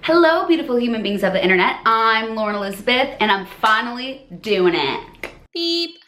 Hello, beautiful human beings of the internet. I'm Lauren Elizabeth, and I'm finally doing it. Beep.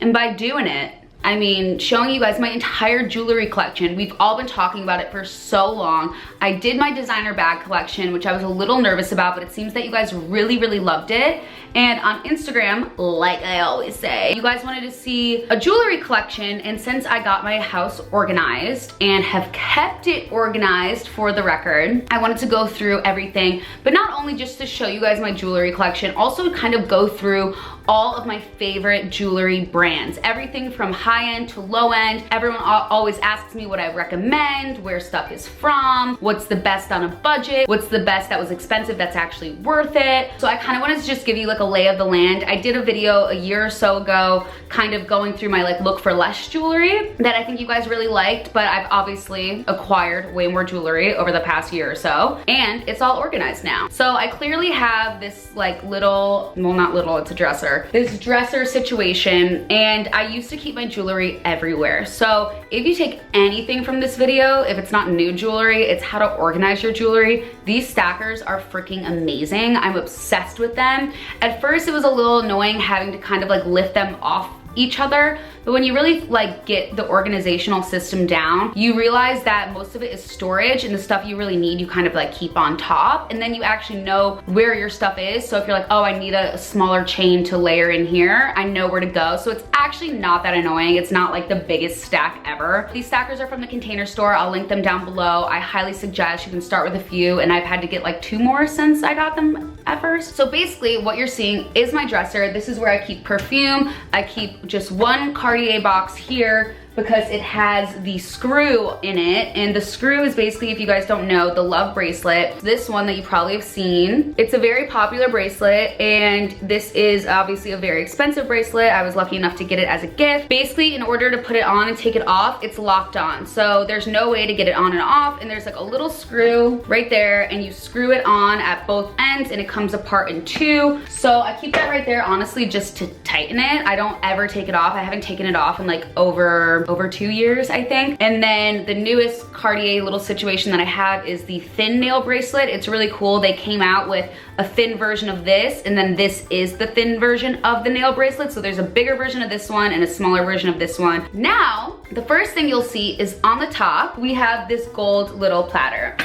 And by doing it, I mean showing you guys my entire jewelry collection. We've all been talking about it for so long. I did my designer bag collection, which I was a little nervous about, but it seems that you guys really, really loved it. And on Instagram, like I always say, you guys wanted to see a jewelry collection, and since I got my house organized and have kept it organized for the record, I wanted to go through everything, but not only just to show you guys my jewelry collection, also kind of go through all of my favorite jewelry brands. Everything from high-end to low-end. Everyone always asks me what I recommend, where stuff is from, what's the best on a budget, what's the best that was expensive that's actually worth it. So I kind of wanted to just give you like a lay of the land. I did a video a year or so ago kind of going through my like look for less jewelry that I think you guys really liked, but I've obviously acquired way more jewelry over the past year or so, and it's all organized now. So I clearly have this like little, well not little, it's a dresser, this dresser situation, and I used to keep my jewelry everywhere. So if you take anything from this video, if it's not new jewelry, it's how to organize your jewelry. These stackers are freaking amazing. I'm obsessed with them. At first it was a little annoying having to kind of like lift them off each other, but when you really like get the organizational system down, you realize that most of it is storage, and the stuff you really need you kind of like keep on top, and then you actually know where your stuff is. So if you're like, oh, I need a smaller chain to layer in here, I know where to go. So it's actually not that annoying. It's not like the biggest stack ever. These stackers are from the Container Store. I'll link them down below. I highly suggest you can start with a few, and I've had to get like 2 more since I got them at first. So basically what you're seeing is my dresser. This is where I keep perfume. I keep just one Cartier box here because it has the screw in it, and the screw is basically, if you guys don't know, the love bracelet. This one that you probably have seen. It's a very popular bracelet, and this is obviously a very expensive bracelet. I was lucky enough to get it as a gift. Basically, in order to put it on and take it off, it's locked on. So there's no way to get it on and off, and there's like a little screw right there, and you screw it on at both ends, and it comes apart in 2. So I keep that right there, honestly, just to tighten it. I don't ever take it off. I haven't taken it off in like over 2 years, I think. And then the newest Cartier little situation that I have is the thin nail bracelet. It's really cool. They came out with a thin version of this, and then this is the thin version of the nail bracelet. So there's a bigger version of this one and a smaller version of this one. Now, the first thing you'll see is on the top, we have this gold little platter.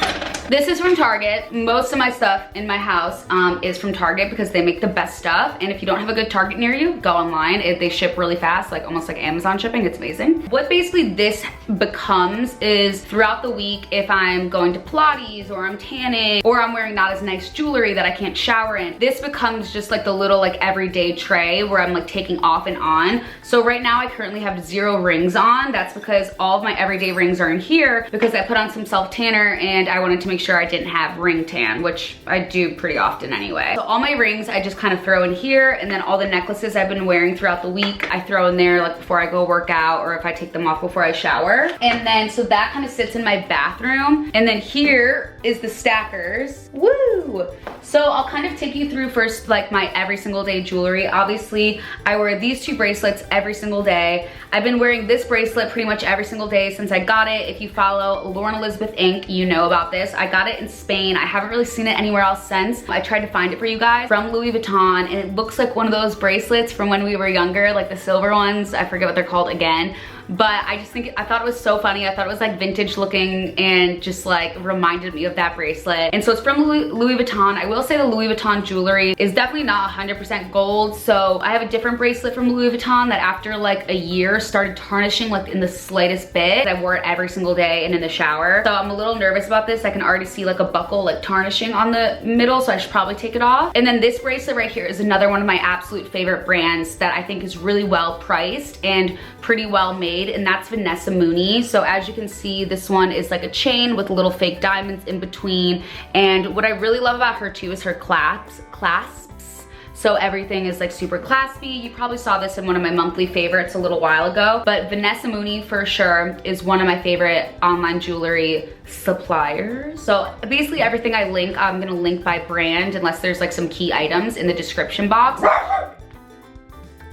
This is from Target. Most of my stuff in my house is from Target because they make the best stuff. And if you don't have a good Target near you, go online. They ship really fast, like almost like Amazon shipping. It's amazing. What basically this becomes is throughout the week, if I'm going to Pilates or I'm tanning or I'm wearing not as nice jewelry that I can't shower in, this becomes just like the little like everyday tray where I'm like taking off and on. So right now I currently have 0 rings on. That's because all of my everyday rings are in here because I put on some self tanner and I wanted to make sure I didn't have ring tan, which I do pretty often anyway. So all my rings I just kind of throw in here, and then all the necklaces I've been wearing throughout the week I throw in there like before I go work out or if I take them off before I shower. And then so that kind of sits in my bathroom, and then here is the stackers. Woo! So I'll kind of take you through first like my every single day jewelry. Obviously I wear these 2 bracelets every single day. I've been wearing this bracelet pretty much every single day since I got it. If you follow Lauren Elizabeth Inc., you know about this. I got it in Spain. I haven't really seen it anywhere else since. I tried to find it for you guys from Louis Vuitton, and it looks like one of those bracelets from when we were younger, like the silver ones. I forget what they're called again. But I just think, I thought it was so funny. I thought it was like vintage looking and just like reminded me of that bracelet. And so it's from Louis Vuitton. I will say the Louis Vuitton jewelry is definitely not 100% gold. So I have a different bracelet from Louis Vuitton that after like a year started tarnishing like in the slightest bit. I wore it every single day and in the shower. So I'm a little nervous about this. I can already see like a buckle like tarnishing on the middle, so I should probably take it off. And then this bracelet right here is another one of my absolute favorite brands that I think is really well priced and pretty well made, and that's Vanessa Mooney. So as you can see, this one is like a chain with little fake diamonds in between, and what I really love about her too is her clasps. So everything is like super claspy. You probably saw this in one of my monthly favorites a little while ago, but Vanessa Mooney for sure is one of my favorite online jewelry suppliers. So basically everything I link, I'm gonna link by brand unless there's like some key items in the description box.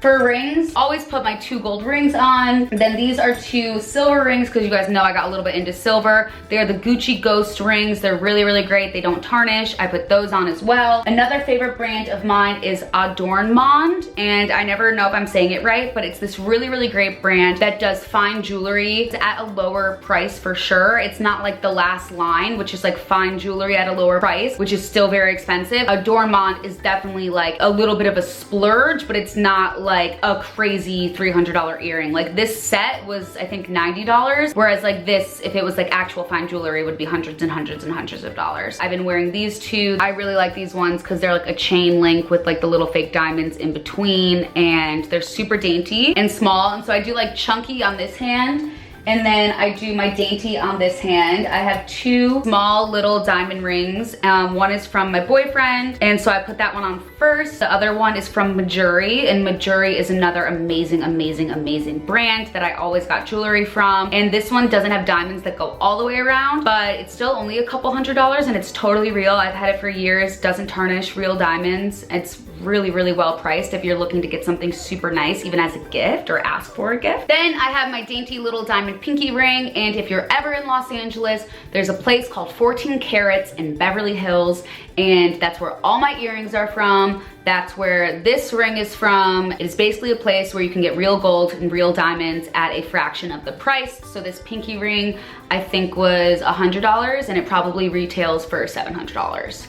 For rings, always put my 2 gold rings on. Then these are 2 silver rings because you guys know I got a little bit into silver. They're the Gucci Ghost rings. They're really, really great. They don't tarnish. I put those on as well. Another favorite brand of mine is Adornmond, and I never know if I'm saying it right, but it's this really, really great brand that does fine jewelry. It's at a lower price for sure. It's not like the last line, which is like fine jewelry at a lower price, which is still very expensive. Adornmond is definitely like a little bit of a splurge, but it's not like a crazy $300 earring. Like this set was, I think, $90, whereas like this, if it was like actual fine jewelry, would be hundreds and hundreds and hundreds of dollars. I've been wearing these 2. I really like these ones because they're like a chain link with like the little fake diamonds in between, and they're super dainty and small. And so I do like chunky on this hand, and then I do my dainty on this hand. I have 2 small little diamond rings. One is from my boyfriend, and so I put that one on first. The other one is from Majuri, and Majuri is another amazing, amazing, amazing brand that I always got jewelry from. And this one doesn't have diamonds that go all the way around, but it's still only a couple $100s, and it's totally real. I've had it for years, doesn't tarnish, real diamonds. It's really, really well priced if you're looking to get something super nice, even as a gift or ask for a gift. Then I have my dainty little diamond pinky ring, and if you're ever in Los Angeles, there's a place called 14 Carats in Beverly Hills, and that's where all my earrings are from. That's where this ring is from. It is basically a place where you can get real gold and real diamonds at a fraction of the price. So this pinky ring, I think, was $100, and it probably retails for $700.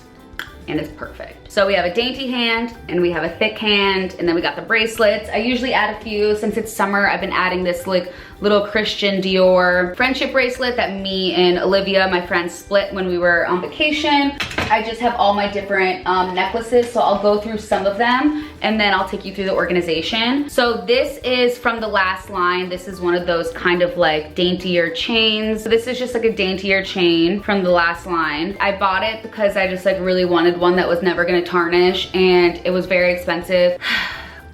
And it's perfect. So we have a dainty hand and we have a thick hand, and then we got the bracelets. I usually add a few. Since it's summer, I've been adding this like little Christian Dior friendship bracelet that me and Olivia, my friend, split when we were on vacation. I just have all my different necklaces, so I'll go through some of them and then I'll take you through the organization. So this is from the last line. This is one of those kind of like daintier chains. So this is just like a daintier chain from the last line. I bought it because I just like really wanted one that was never gonna tarnish, and it was very expensive.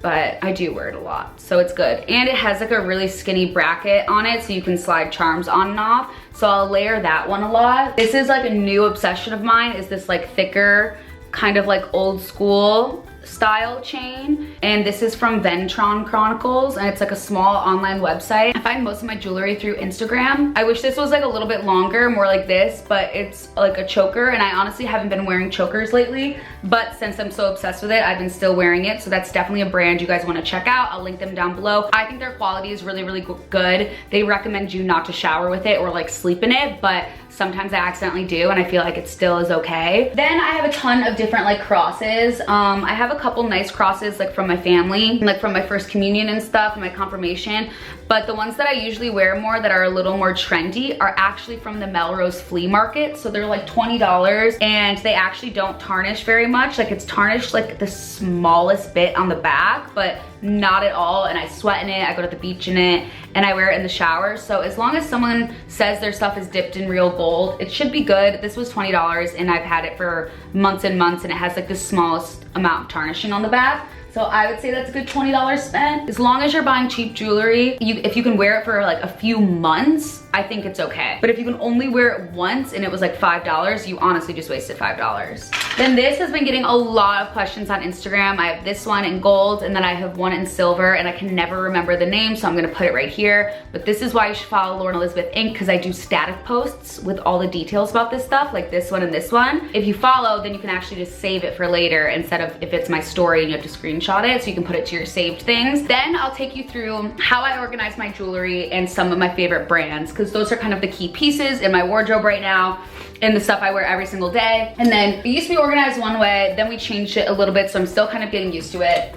But I do wear it a lot, so it's good. And it has like a really skinny bracket on it, so you can slide charms on and off. So I'll layer that one a lot. This is like a new obsession of mine, is this like thicker, kind of like old school style chain. And this is from Ventron Chronicles, and it's like a small online website. I find most of my jewelry through Instagram. I wish this was like a little bit longer, more like this, but it's like a choker, and I honestly haven't been wearing chokers lately, but since I'm so obsessed with it, I've been still wearing it. So that's definitely a brand you guys want to check out. I'll link them down below. I think their quality is really, really good. They recommend you not to shower with it or like sleep in it, but sometimes I accidentally do, and I feel like it still is okay. Then I have a ton of different like crosses. I have a couple nice crosses like from my family, like from my first communion and stuff, my confirmation. But the ones that I usually wear more that are a little more trendy are actually from the Melrose Flea Market. So they're like $20, and they actually don't tarnish very much. Like it's tarnished like the smallest bit on the back, but not at all. And I sweat in it, I go to the beach in it, and I wear it in the shower. So as long as someone says their stuff is dipped in real gold, it should be good. This was $20, and I've had it for months and months, and it has like the smallest amount of tarnishing on the back. So I would say that's a good $20 spent. As long as you're buying cheap jewelry, if you can wear it for like a few months, I think it's okay. But if you can only wear it once and it was like $5, you honestly just wasted $5. Then this has been getting a lot of questions on Instagram. I have this one in gold, and then I have one in silver, and I can never remember the name, so I'm gonna put it right here. But this is why you should follow Lauren Elizabeth Inc., because I do static posts with all the details about this stuff, like this one and this one. If you follow, then you can actually just save it for later, instead of if it's my story and you have to screenshot it, so you can put it to your saved things. Then I'll take you through how I organize my jewelry and some of my favorite brands, because those are kind of the key pieces in my wardrobe right now and the stuff I wear every single day. And then it used to be organized one way, then we changed it a little bit, so I'm still kind of getting used to it.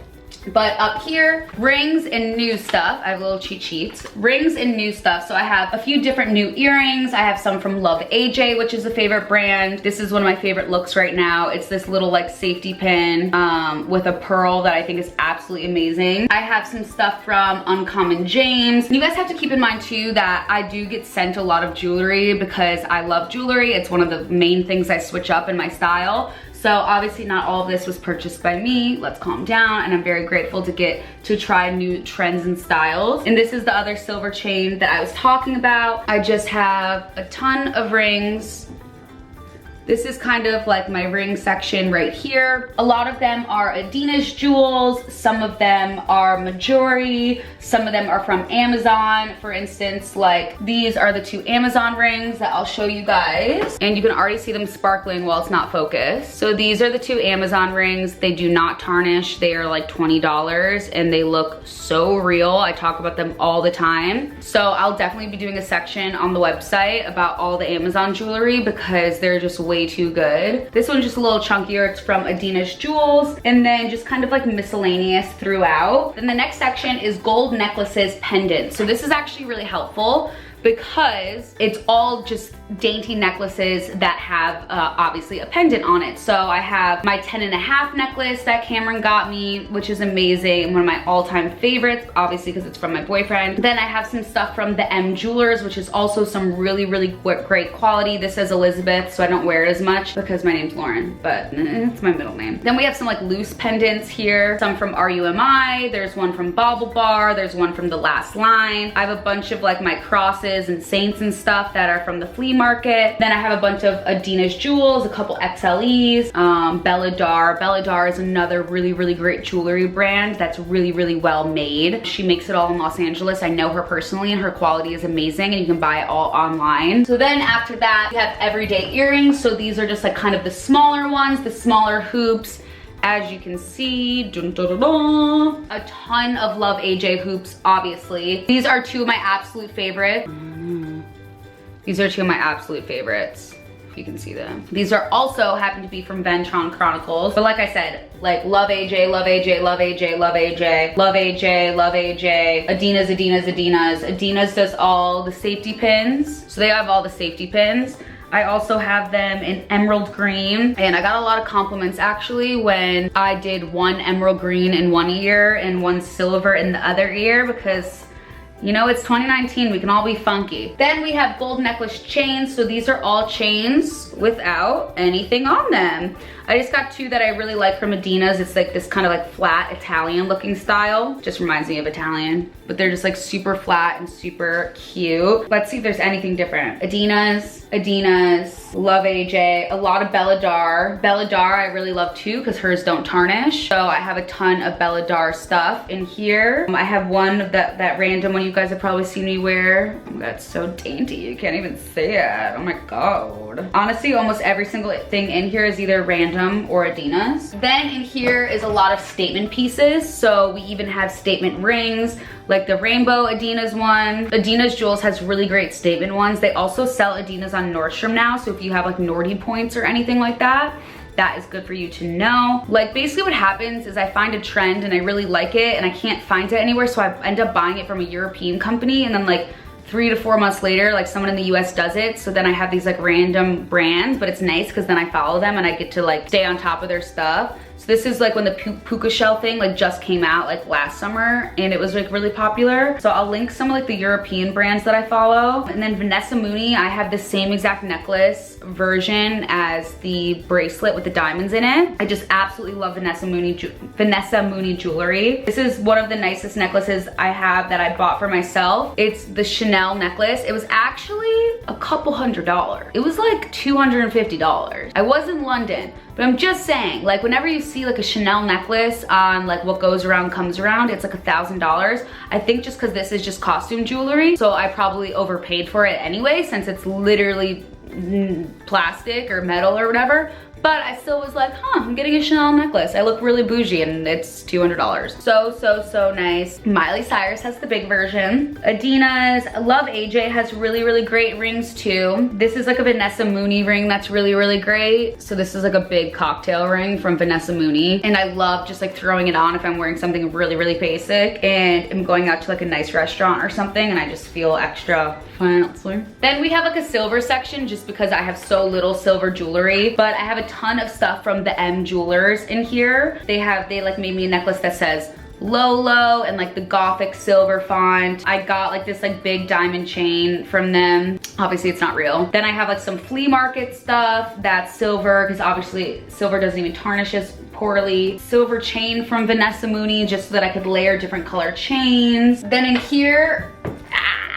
But up here, rings and new stuff. I have little cheat sheets. Rings and new stuff. So I have a few different new earrings. I have some from Love AJ, which is a favorite brand. This is one of my favorite looks right now. It's this little like safety pin with a pearl that I think is absolutely amazing. I have some stuff from Uncommon James. You guys have to keep in mind too that I do get sent a lot of jewelry because I love jewelry. It's one of the main things I switch up in my style. So obviously not all of this was purchased by me. Let's calm down. And I'm very grateful to get to try new trends and styles. And this is the other silver chain that I was talking about. I just have a ton of rings. This is kind of like my ring section right here. A lot of them are Adina's jewels. Some of them are Majori. Some of them are from Amazon. For instance, like these are the 2 Amazon rings that I'll show you guys. And you can already see them sparkling while it's not focused. So these are the 2 Amazon rings. They do not tarnish. They are like $20 and they look so real. I talk about them all the time. So I'll definitely be doing a section on the website about all the Amazon jewelry because they're just way too good. This one's just a little chunkier. It's from Adina's Jewels, and then just kind of like miscellaneous throughout. Then the next section is gold necklaces, pendants. So this is actually really helpful because it's all just dainty necklaces that have obviously a pendant on it. So I have my 10.5 necklace that Cameron got me, which is amazing, one of my all-time favorites, obviously because it's from my boyfriend. Then I have some stuff from the M Jewelers, which is also some really great quality. This says Elizabeth, so I don't wear it as much because my name's Lauren, but it's my middle name. Then we have some like loose pendants here, some from RUMI, there's one from Bauble Bar, there's one from The Last Line. I have a bunch of like my crosses and saints and stuff that are from the flea market. Then I have a bunch of Adina's Jewels, a couple XLEs, Belladar. Belladar is another really great jewelry brand that's really well made. She makes it all in Los Angeles. I know her personally and her quality is amazing and you can buy it all online. So then after that, we have everyday earrings. So these are just like kind of the smaller ones, the smaller hoops. As you can see, dun, dun, dun, dun, a ton of Love AJ hoops, obviously. These are 2 of my absolute favorites. These are 2 of my absolute favorites, if you can see them. These are also happen to be from Ventron Chronicles. But like I said, like Love AJ, Love AJ, Love AJ, Love AJ, Love AJ, Love AJ, Adina's, Adina's, Adina's. Adina's does all the safety pins. So they have all the safety pins. I also have them in emerald green, and I got a lot of compliments actually when I did one emerald green in one ear and one silver in the other ear because, you know, it's 2019, we can all be funky. Then we have gold necklace chains. So these are all chains without anything on them. I just got 2 that I really like from Adina's. It's like this kind of like flat Italian looking style. Just reminds me of Italian, but they're just like super flat and super cute. Let's see if there's anything different. Adina's, Love AJ, a lot of Belladar. Belladar I really love too because hers don't tarnish. So I have a ton of Belladar stuff in here. I have one of that random one you guys have probably seen me wear. Oh, that's so dainty, you can't even see it. Oh my God. Honestly, almost every single thing in here is either random or Adina's. Then in here is a lot of statement pieces. So we even have statement rings, like the rainbow Adina's one. Adina's Jewels has really great statement ones. They also sell Adina's on Nordstrom now. So if you have like Nordy points or anything like that, that is good for you to know. Like basically what happens is I find a trend and I really like it and I can't find it anywhere. So I end up buying it from a European company and then like 3 to 4 months later, like someone in the US does it. So then I have these like random brands, but it's nice because then I follow them and I get to like stay on top of their stuff. So this is like when the puka shell thing like just came out like last summer and it was like really popular. So I'll link some of like the European brands that I follow. And then Vanessa Mooney, I have the same exact necklace version as the bracelet with the diamonds in it. I just absolutely love Vanessa Mooney jewelry. This is one of the nicest necklaces I have that I bought for myself. It's the Chanel necklace. It was actually a couple $100. It was like $250. I was in London, but I'm just saying, like whenever you see like a Chanel necklace on like What Goes Around Comes Around, it's like $1,000. I think just because this is just costume jewelry, so I probably overpaid for it anyway since it's literally plastic or metal or whatever. But I still was like, huh, I'm getting a Chanel necklace. I look really bougie and it's $200. So nice. Miley Cyrus has the big version. Adina's Love AJ has really great rings too. This is like a Vanessa Mooney ring that's really great. So this is like a big cocktail ring from Vanessa Mooney. And I love just like throwing it on if I'm wearing something really basic and I'm going out to like a nice restaurant or something and I just feel extra fancy. Then we have like a silver section just because I have so little silver jewelry, but I have a ton of stuff from the M Jewelers in here. They like made me a necklace that says Lolo and like the gothic silver font. I got like this like big diamond chain from them. Obviously it's not real. Then I have like some flea market stuff that's silver because obviously silver doesn't even tarnish as poorly. Silver chain from Vanessa Mooney just so that I could layer different color chains. Then in here,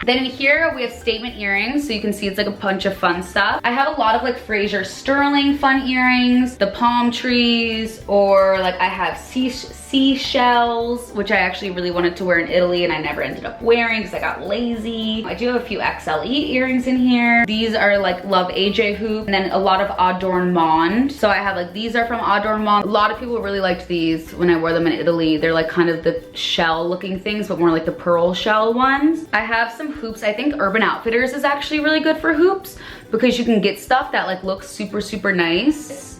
Then in here we have statement earrings, so you can see it's like a bunch of fun stuff. I have a lot of like Fraser Sterling fun earrings, the palm trees, or like I have seashells, which I actually really wanted to wear in Italy and I never ended up wearing because I got lazy. I do have a few XLE earrings in here. These are like Love AJ hoop, and then a lot of Adornmond. So I have like, these are from Adornmond. A lot of people really liked these when I wore them in Italy. They're like kind of the shell looking things, but more like the pearl shell ones. I have some hoops. I think Urban Outfitters is actually really good for hoops because you can get stuff that like looks super, super nice.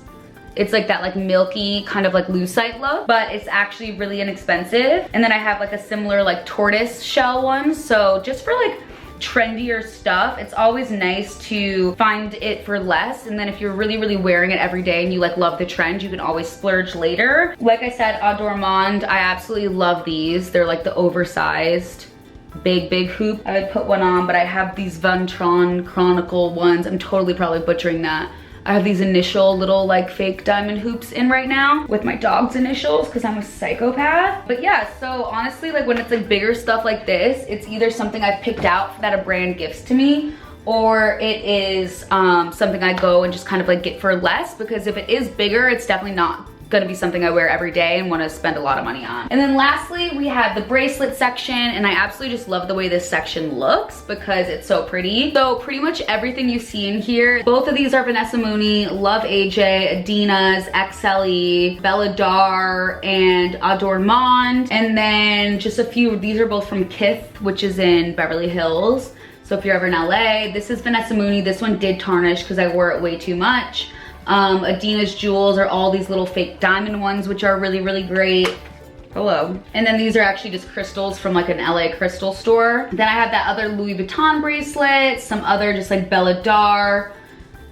It's like that like milky kind of like lucite look, but it's actually really inexpensive. And then I have like a similar like tortoise shell one. So just for like trendier stuff, it's always nice to find it for less. And then if you're really, really wearing it every day and you like love the trend, you can always splurge later. Like I said, Adornmond, I absolutely love these. They're like the oversized big hoop. I would put one on, but I have these Ventron Chronicle ones. I'm totally probably butchering that. I have these initial little like fake diamond hoops in right now with my dog's initials because I'm a psychopath. But yeah, so honestly, like when it's like bigger stuff like this, it's either something I've picked out that a brand gifts to me, or it is something I go and just kind of like get for less, because if it is bigger, it's definitely not gonna be something I wear every day and wanna spend a lot of money on. And then lastly, we have the bracelet section, and I absolutely just love the way this section looks because it's so pretty. So pretty much everything you see in here, both of these are Vanessa Mooney, Love AJ, Adina's, XLE, Belladar, and Adornmond. And then just a few, these are both from Kith, which is in Beverly Hills. So if you're ever in LA, this is Vanessa Mooney. This one did tarnish because I wore it way too much. Adina's jewels are all these little fake diamond ones, which are really, really great. Hello. And then these are actually just crystals from like an LA crystal store. Then I have that other Louis Vuitton bracelet, some other just like Belladar,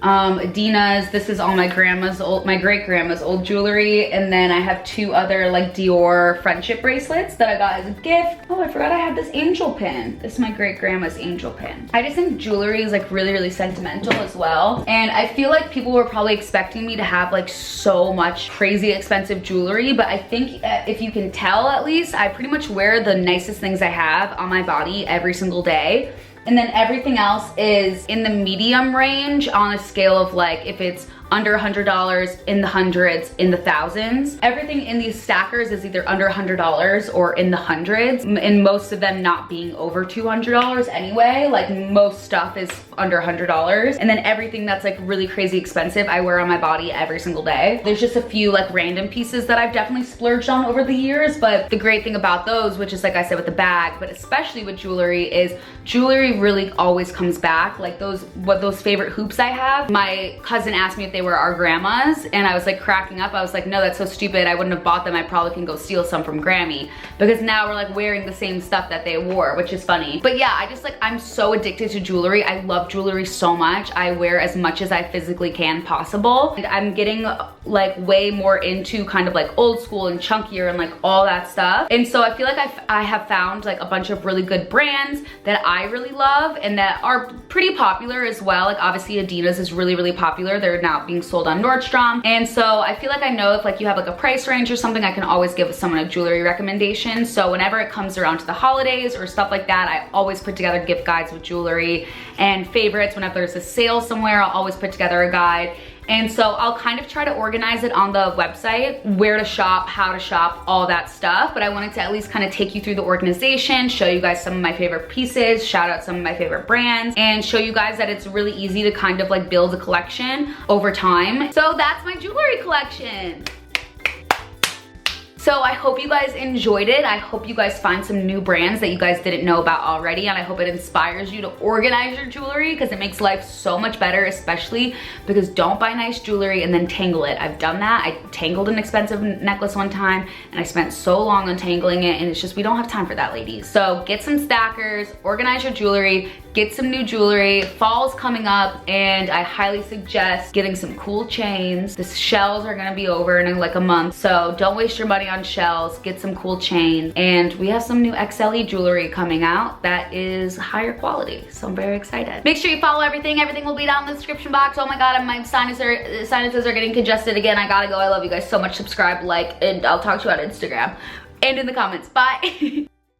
Adina's. This is all my great grandma's old jewelry. And then I have two other like Dior friendship bracelets that I got as a gift. Oh, I forgot I had this angel pin. This is my great grandma's angel pin. I just think jewelry is like really, really sentimental as well. And I feel like people were probably expecting me to have like so much crazy expensive jewelry, but I think if you can tell, at least I pretty much wear the nicest things I have on my body every single day. And then everything else is in the medium range on a scale of like, if it's under $100, in the hundreds, in the thousands. Everything in these stackers is either under $100 or in the hundreds, and most of them not being over $200 anyway. Like most stuff is under $100. And then everything that's like really crazy expensive, I wear on my body every single day. There's just a few like random pieces that I've definitely splurged on over the years, but the great thing about those, which is like I said with the bag, but especially with jewelry, is jewelry really always comes back. Like those favorite hoops I have, my cousin asked me if they were our grandma's, and I was like cracking up. I was like, no, that's so stupid. I wouldn't have bought them. I probably can go steal some from Grammy, because now we're like wearing the same stuff that they wore, which is funny. But yeah, I just like, I'm so addicted to jewelry. I love jewelry so much. I wear as much as I physically can possible. And I'm getting like way more into kind of like old school and chunkier and like all that stuff. And so I feel like I have found like a bunch of really good brands that I really love and that are pretty popular as well. Like obviously Adidas is really, really popular. They're now being sold on Nordstrom. And so I feel like I know if like you have like a price range or something, I can always give someone a jewelry recommendation. So whenever it comes around to the holidays or stuff like that, I always put together gift guides with jewelry and favorites. Whenever there's a sale somewhere, I'll always put together a guide. And so I'll kind of try to organize it on the website, where to shop, how to shop, all that stuff. But I wanted to at least kind of take you through the organization, show you guys some of my favorite pieces, shout out some of my favorite brands, and show you guys that it's really easy to kind of like build a collection over time. So that's my jewelry collection. So I hope you guys enjoyed it. I hope you guys find some new brands that you guys didn't know about already, and I hope it inspires you to organize your jewelry, because it makes life so much better, especially because don't buy nice jewelry and then tangle it. I've done that. I tangled an expensive necklace one time and I spent so long untangling it, and it's just, we don't have time for that, ladies. So get some stackers, organize your jewelry, get some new jewelry. Fall's coming up and I highly suggest getting some cool chains. The shells are gonna be over in like a month, so don't waste your money on shells. Get some cool chains. And we have some new XLE jewelry coming out that is higher quality, so I'm very excited. Make sure you follow everything. Everything will be down in the description box. Oh my god, my sinuses are getting congested again. I gotta go. I love you guys so much. Subscribe, like, and I'll talk to you on Instagram and in the comments. Bye.